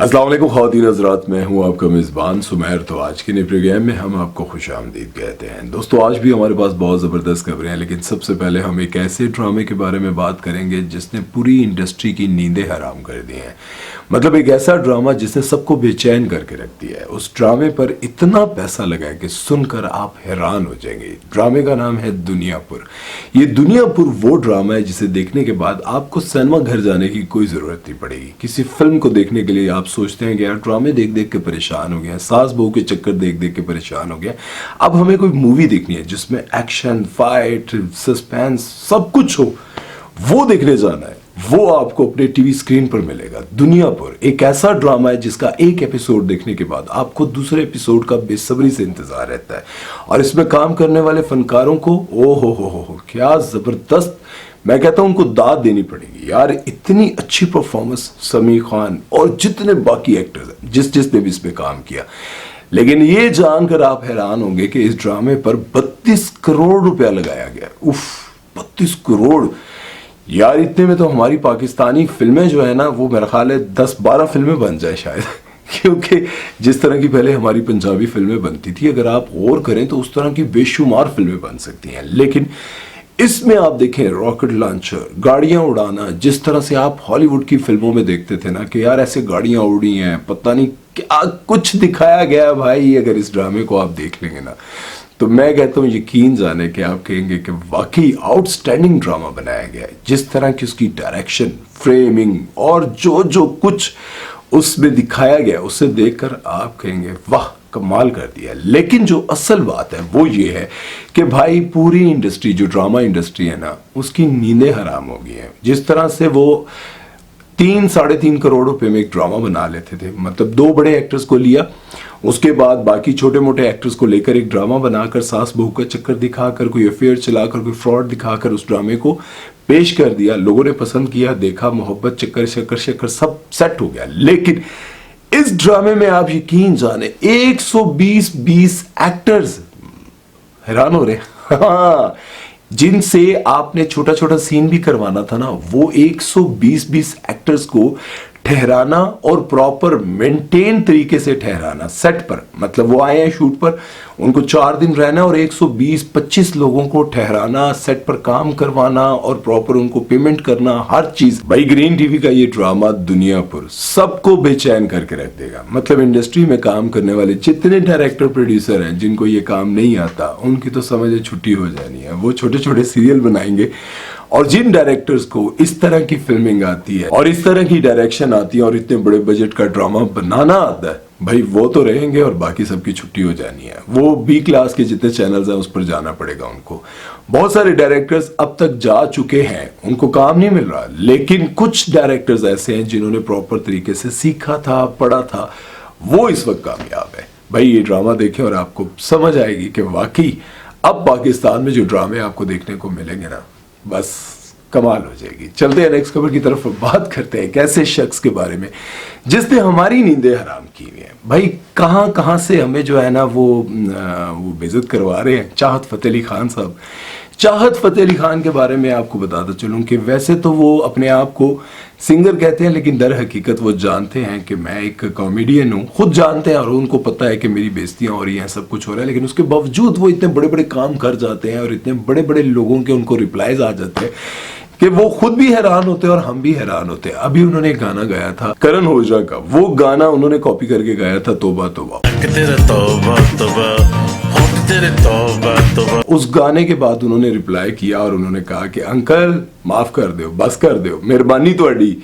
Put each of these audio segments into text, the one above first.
अस्सलाम वालेकुम ख़वातीन हज़रात, मैं हूं आपका मेज़बान सुमैर। तो आज के नए प्रोग्राम में हम आपको खुशामदीद कहते हैं। दोस्तों, आज भी हमारे पास बहुत ज़बरदस्त खबरें हैं, लेकिन सबसे पहले हम एक ऐसे ड्रामे के बारे में बात करेंगे जिसने पूरी इंडस्ट्री की नींदें हराम कर दी हैं। मतलब एक ऐसा ड्रामा जिसने सबको बेचैन करके रख दिया है। उस ड्रामे पर इतना पैसा लगा है कि सुनकर आप हैरान हो जाएंगे। ड्रामे का नाम है दुनियापुर। ये दुनियापुर वो ड्रामा है जिसे देखने के बाद आपको सिनेमा घर जाने की कोई ज़रूरत नहीं पड़ेगी। किसी फिल्म को देखने के लिए आप सोचते हैं कि यार ड्रामे देख देख के परेशान हो गया, सास बहू के चक्कर देख देख के परेशान हो गया, अब हमें कोई मूवी देखनी है जिसमें एक्शन, फाइट, सस्पेंस सब कुछ हो, वो देखने जाना है। वो आपको अपने टीवी स्क्रीन पर मिलेगा। दुनियापुर एक ऐसा ड्रामा है जिसका एक एपिसोड देखने के बाद आपको दूसरे एपिसोड का बेसब्री से इंतजार रहता है। और इसमें काम करने वाले फनकारों को ओ हो क्या जबरदस्त, मैं कहता हूं उनको दाद देनी पड़ेगी यार। इतनी अच्छी परफॉर्मेंस समीर खान और जितने बाकी एक्टर्स हैं जिसने भी इस पे काम किया। लेकिन ये जानकर आप हैरान होंगे कि इस ड्रामे पर 32 करोड़ रुपया लगाया गया। उफ, 32 करोड़ यार। इतने में तो हमारी पाकिस्तानी फिल्में जो है ना, वो मेरा ख्याल है 10-12 फिल्में बन जाए शायद। क्योंकि जिस तरह की पहले हमारी पंजाबी फिल्में बनती थी, अगर आप गौर करें तो उस तरह की बेशुमार फिल्में बन सकती हैं। लेकिन इसमें आप देखें रॉकेट लॉन्चर, गाड़ियां उड़ाना, जिस तरह से आप हॉलीवुड की फिल्मों में देखते थे ना कि यार ऐसे गाड़ियां उड़ी हैं, पता नहीं क्या कुछ दिखाया गया है भाई। अगर इस ड्रामे को आप देख लेंगे ना, तो मैं कहता हूं यकीन जाने कि आप कहेंगे कि वाकई आउटस्टैंडिंग ड्रामा बनाया गया है। जिस तरह की उसकी डायरेक्शन, फ्रेमिंग और जो कुछ उसमें दिखाया गया, उसे देखकर आप कहेंगे वाह, कमाल कर दिया। लेकिन जो असल बात है वो ये है कि भाई पूरी इंडस्ट्री, जो ड्रामा इंडस्ट्री है ना, उसकी नींदें हराम हो गई हैं। जिस तरह से वो 3-3.5 करोड़ रुपए में एक ड्रामा बना लेते थे, मतलब 2 बड़े एक्टर्स को लिया, उसके बाद बाकी छोटे मोटे एक्टर्स को लेकर एक ड्रामा बनाकर सास बहू का चक्कर दिखाकर, कोई अफेयर चलाकर, कोई फ्रॉड दिखाकर उस ड्रामे को पेश कर दिया। लोगों ने पसंद किया, देखा, मोहब्बत, चक्कर शक्कर सब सेट हो गया। लेकिन इस ड्रामे में आप यकीन जाने 120 एक्टर्स हैरान हो रहे हैं। हाँ, जिनसे आपने छोटा छोटा सीन भी करवाना था ना, वो 120 एक्टर्स को ठहराना और प्रॉपर मेंटेन तरीके से ठहराना सेट पर। मतलब वो आए हैं शूट पर, उनको 4 दिन रहना और 120-25 लोगों को ठहराना, सेट पर काम करवाना और प्रॉपर उनको पेमेंट करना, हर चीज। भाई ग्रीन टीवी का ये ड्रामा दुनियापुर सबको बेचैन करके रख देगा। मतलब इंडस्ट्री में काम करने वाले जितने डायरेक्टर प्रोड्यूसर हैं जिनको ये काम नहीं आता, उनकी तो समझे छुट्टी हो जानी है। वो छोटे छोटे सीरियल बनाएंगे। और जिन डायरेक्टर्स को इस तरह की फिल्मिंग आती है और इस तरह की डायरेक्शन आती है और इतने बड़े बजट का ड्रामा बनाना आता है, भाई वो तो रहेंगे और बाकी सबकी छुट्टी हो जानी है। वो बी क्लास के जितने चैनल्स हैं उस पर जाना पड़ेगा उनको। बहुत सारे डायरेक्टर्स अब तक जा चुके हैं, उनको काम नहीं मिल रहा। लेकिन कुछ डायरेक्टर्स ऐसे हैं जिन्होंने प्रॉपर तरीके से सीखा था, पढ़ा था, वो इस वक्त कामयाब है। भाई ये ड्रामा देखें और आपको समझ आएगी कि वाकई अब पाकिस्तान में जो ड्रामे आपको देखने को मिलेंगे ना, बस कमाल हो जाएगी। चलते हैं नेक्स्ट खबर की तरफ, बात करते हैं एक ऐसे शख्स के बारे में जिसने हमारी नींदें हराम की हुई हैं। भाई कहां से हमें जो है ना वो बेइज्जत करवा रहे हैं। चाहत फतेह अली खान साहब। चाहत फतेह अली खान के बारे में आपको बताता चलूं कि वैसे तो वो अपने आप को सिंगर कहते हैं, लेकिन दर हकीकत वो जानते हैं कि मैं एक कॉमेडियन हूँ, खुद जानते हैं और उनको पता है कि मेरी बेइज्जतियां हो रही हैं, सब कुछ हो रहा है। लेकिन उसके बावजूद वो इतने बड़े बड़े काम कर जाते हैं और इतने बड़े बड़े लोगों के उनको रिप्लाईज आ जाते हैं कि वो खुद भी हैरान होते हैं और हम भी हैरान होते हैं। अभी उन्होंने एक गाना गाया था करण ओजरा का, वो गाना उन्होंने कॉपी करके गाया था, तौबा तौबा। उस गाने के बाद उन्होंने रिप्लाई किया और उन्होंने कहा कि अंकल माफ कर दो, बस कर दो, मेहरबानी थोड़ी।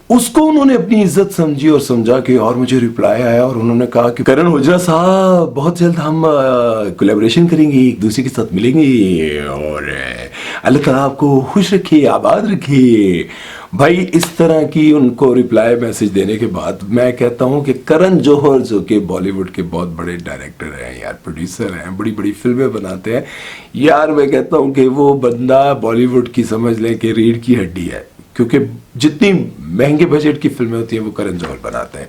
उसको उन्होंने अपनी इज्जत समझी और समझा कि, और मुझे रिप्लाई आया और उन्होंने कहा कि करण ओजरा साहब बहुत जल्द हम कोलैबोरेशन करेंगे, एक दूसरे के साथ मिलेंगे और अल्लाह ताला आपको खुश रखिए, आबाद रखिए। भाई इस तरह की उनको रिप्लाई मैसेज देने के बाद मैं कहता हूं कि करण जौहर, जो कि बॉलीवुड के बहुत बड़े डायरेक्टर हैं यार, प्रोड्यूसर हैं, बड़ी बड़ी फिल्में बनाते हैं यार, मैं कहता हूं कि वो बंदा बॉलीवुड की समझ लें कि रीढ़ की हड्डी है। क्योंकि जितनी महंगे बजट की फिल्में होती हैं वो करण जौहर बनाते हैं,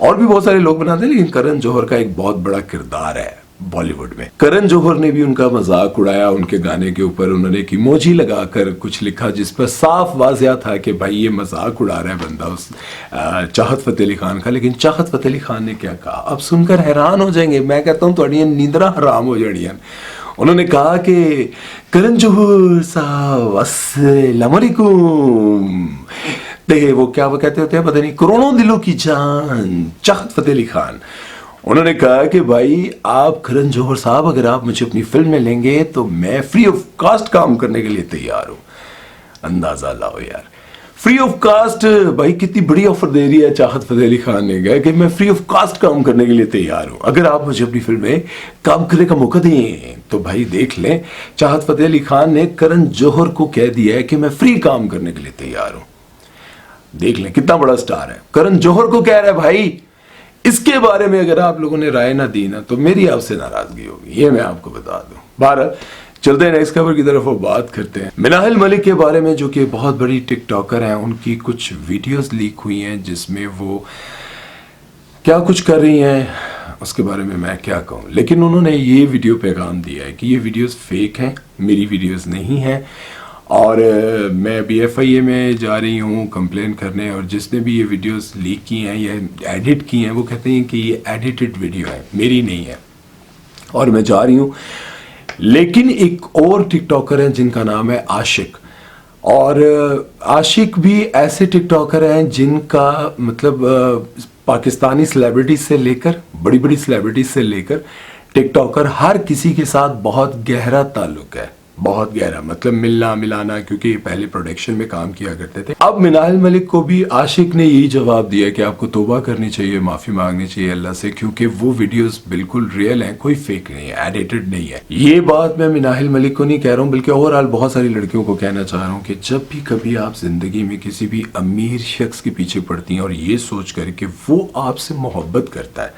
और भी बहुत सारे लोग बनाते हैं, लेकिन करण जौहर का एक बहुत बड़ा किरदार है बॉलीवुड में। करण जौहर ने भी उनका मजाक उड़ाया, उनके गाने के ऊपर उन्होंने एक इमोजी लगाकर कुछ लिखा जिस पर साफ वाज़िया था कि भाई ये मजाक उड़ा रहा है बंदा उस चाहत फतेह अली खान का। लेकिन चाहत फतेह अली खान ने क्या कहा, अब सुनकर हैरान हो जाएंगे। मैं कहता हूँ थोड़ी नींदरा हराम हो जानी। उन्होंने कहा कि करण जौहर साहब अस्सलाम वालेकुम, देखिए वो क्या वो कहते होते हैं पता नहीं, करोड़ों दिलों की जान चाहत फतेह अली खान। उन्होंने कहा कि भाई आप करण जौहर साहब अगर आप मुझे अपनी फिल्म में लेंगे तो मैं फ्री ऑफ कास्ट काम करने के लिए तैयार हूं। अंदाजा लाओ यार, फ्री ऑफ कास्ट, भाई कितनी बड़ी ऑफर दे रही है चाहत फतेह अली खान ने, कहा कि मैं फ्री ऑफ कास्ट काम करने के लिए तैयार हूं, अगर आप मुझे अपनी फिल्म में काम करने का मौका दें। तो भाई देख लें, चाहत फतेह अली खान ने करण जौहर को कह दिया है कि मैं फ्री काम करने के लिए तैयार हूं। देख लें कितना बड़ा स्टार है, करण जौहर को कह रहा है भाई। इसके बारे में अगर आप लोगों ने राय ना दी ना तो मेरी आपसे नाराजगी होगी, ये मैं आपको बता दूं। भारत चलते हैं नेक्स्ट खबर की तरफ और बात करते हैं मिनाहिल मलिक के बारे में, जो कि बहुत बड़ी टिकटॉकर हैं। उनकी कुछ वीडियोस लीक हुई हैं जिसमें वो क्या कुछ कर रही हैं उसके बारे में मैं क्या कहूँ, लेकिन उन्होंने ये वीडियो पैगाम दिया है कि ये वीडियोस फेक हैं, मेरी वीडियोस नहीं हैं, और मैं अभी FIA में जा रही हूँ कंप्लेन करने, और जिसने भी ये वीडियोस लीक की हैं या एडिट की हैं वो कहते हैं कि ये एडिटेड वीडियो है, मेरी नहीं है, और मैं जा रही हूँ। लेकिन एक और टिकटॉकर हैं जिनका नाम है आशिक, और आशिक भी ऐसे टिकटॉकर हैं जिनका मतलब पाकिस्तानी सेलिब्रिटीज से लेकर बड़ी बड़ी सेलिब्रिटीज से लेकर टिकटॉकर हर किसी के साथ बहुत गहरा ताल्लुक है, बहुत गहरा, मतलब मिलना मिलाना, क्योंकि पहले प्रोडक्शन में काम किया करते थे। अब मिनाहिल मलिक को भी आशिक ने यही जवाब दिया कि आपको तौबा करनी चाहिए, माफी मांगनी चाहिए अल्लाह से, क्योंकि वो वीडियोस बिल्कुल रियल हैं, कोई फेक नहीं है, एडिटेड नहीं है। ये बात मैं मिनाहिल मलिक को नहीं कह रहा हूँ, बल्कि ओवरऑल बहुत सारी लड़कियों को कहना चाह रहा हूँ कि जब भी कभी आप जिंदगी में किसी भी अमीर शख्स के पीछे पड़ती हैं और ये सोच कर कि वो आपसे मोहब्बत करता है,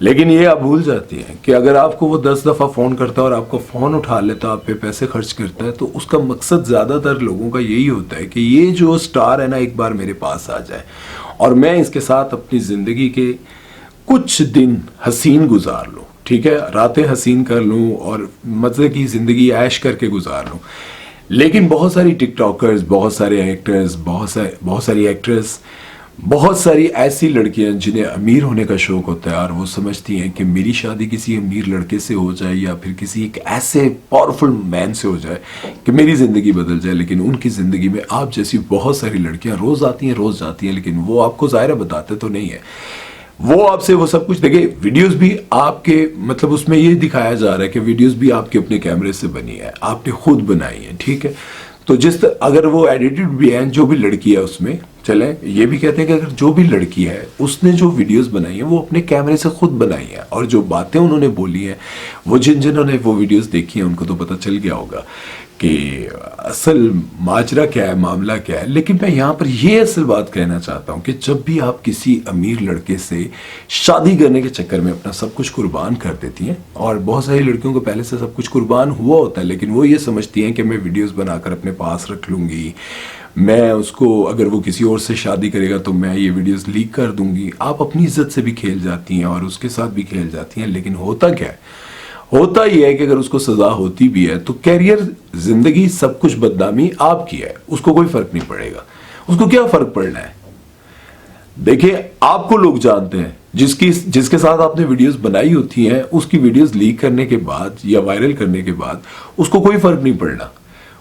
लेकिन ये आप भूल जाती हैं कि अगर आपको वो 10 दफ़ा फ़ोन करता है और आपको फ़ोन उठा लेता है, आप पे पैसे खर्च करता है, तो उसका मकसद ज़्यादातर लोगों का यही होता है कि ये जो स्टार है ना एक बार मेरे पास आ जाए और मैं इसके साथ अपनी ज़िंदगी के कुछ दिन हसीन गुजार लूँ, ठीक है, रातें हसीन कर लूँ और मज़े की ज़िंदगी ऐश करके गुजार लूँ। लेकिन बहुत सारी टिकटॉकर्स, बहुत सारे एक्टर्स, बहुत सारी एक्ट्रेस, बहुत सारी ऐसी लड़कियां जिन्हें अमीर होने का शौक होता है और वो समझती हैं कि मेरी शादी किसी अमीर लड़के से हो जाए या फिर किसी एक ऐसे पावरफुल मैन से हो जाए कि मेरी ज़िंदगी बदल जाए। लेकिन उनकी ज़िंदगी में आप जैसी बहुत सारी लड़कियां रोज़ आती हैं, रोज़ जाती हैं, लेकिन वो आपको ज़ाहिर बताते तो नहीं है, वो आपसे वो सब कुछ देखे। वीडियोस भी आपके मतलब उसमें ये दिखाया जा रहा है कि वीडियोस भी आपके अपने कैमरे से बनी है, आपने खुद बनाई है, ठीक है। तो अगर वो एडिटेड भी है, जो भी लड़की है उसमें, चले ये भी कहते हैं कि अगर जो भी लड़की है उसने जो वीडियोस बनाई है वो अपने कैमरे से खुद बनाई है, और जो बातें उन्होंने बोली हैं वो जिन्होंने वो वीडियोस देखी हैं उनको तो पता चल गया होगा कि असल माजरा क्या है, मामला क्या है। लेकिन मैं यहाँ पर ये असल बात कहना चाहता हूँ कि जब भी आप किसी अमीर लड़के से शादी करने के चक्कर में अपना सब कुछ कुर्बान कर देती हैं, और बहुत सारी लड़कियों को पहले से सब कुछ कुर्बान हुआ होता है, लेकिन वो ये समझती हैं कि मैं वीडियोस बनाकर अपने पास रख लूँगी, मैं उसको अगर वो किसी और से शादी करेगा तो मैं ये वीडियोस लीक कर दूंगी। आप अपनी इज्जत से भी खेल जाती हैं और उसके साथ भी खेल जाती हैं। लेकिन होता क्या है, होता यह है कि अगर उसको सजा होती भी है तो कैरियर, जिंदगी, सब कुछ बदनामी आपकी है, उसको कोई फर्क नहीं पड़ेगा। उसको क्या फर्क पड़ना है? देखिए, आपको लोग जानते हैं, जिसके साथ आपने वीडियोस बनाई होती हैं उसकी वीडियोस लीक करने के बाद या वायरल करने के बाद उसको कोई फर्क नहीं पड़ना।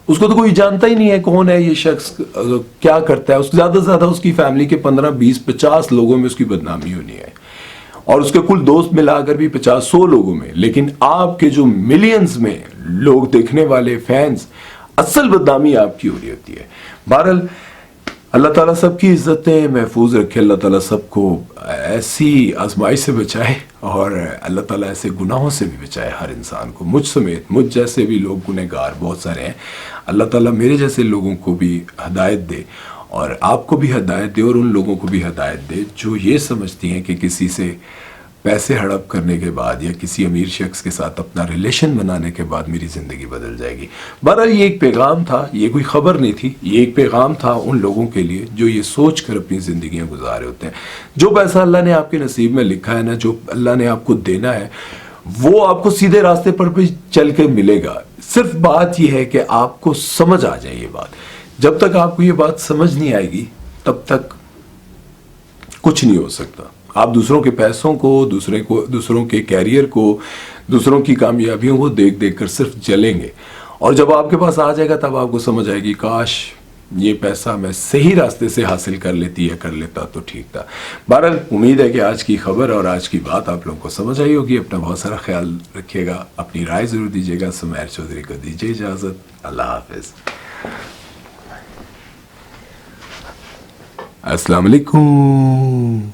उसको तो कोई जानता ही नहीं है कौन है ये शख्स, क्या करता है। उसको ज्यादा से ज्यादा उसकी फैमिली के 15, 20, 50 लोगों में उसकी बदनामी होनी है, और उसके कुल दोस्त मिलाकर भी 50-100 लोगों में। लेकिन आपके जो मिलियंस में लोग देखने वाले फैंस, असल बदनामी आपकी हो रही होती है। बहरहाल अल्लाह ताला सबकी इज्जतें महफूज रखे, अल्लाह ताला सबको ऐसी आजमाइश से बचाए और अल्लाह ताला ऐसे गुनाहों से भी बचाए हर इंसान को, मुझ समेत। मुझ जैसे भी लोग गुनहगार बहुत सारे हैं, अल्लाह ताला मेरे जैसे लोगों को भी हदायत दे और आपको भी हदायत दे और उन लोगों को भी हदायत दे जो ये समझती हैं कि किसी से पैसे हड़प करने के बाद या किसी अमीर शख्स के साथ अपना रिलेशन बनाने के बाद मेरी ज़िंदगी बदल जाएगी। बहरहाल ये एक पैगाम था, ये कोई ख़बर नहीं थी, ये एक पैगाम था उन लोगों के लिए जो ये सोच कर अपनी ज़िंदगियाँ गुजारे होते हैं। जो पैसा अल्लाह ने आपके नसीब में लिखा है ना, जो अल्लाह ने आपको देना है, वो आपको सीधे रास्ते पर भी चल के मिलेगा। सिर्फ बात यह है कि आपको समझ आ जाए ये बात। जब तक आपको ये बात समझ नहीं आएगी तब तक कुछ नहीं हो सकता। आप दूसरों के पैसों को, दूसरों के कैरियर को, दूसरों की कामयाबियों को देख देख कर सिर्फ जलेंगे, और जब आपके पास आ जाएगा तब आपको समझ आएगी काश ये पैसा मैं सही रास्ते से हासिल कर लेती या कर लेता तो ठीक था। बहरहाल उम्मीद है कि आज की खबर और आज की बात आप लोगों को समझ आई होगी। अपना बहुत सारा ख्याल रखिएगा, अपनी राय जरूर दीजिएगा। सुमैर चौधरी को दीजिए इजाजत। अल्लाह हाफिज। अस्सलाम वालेकुम।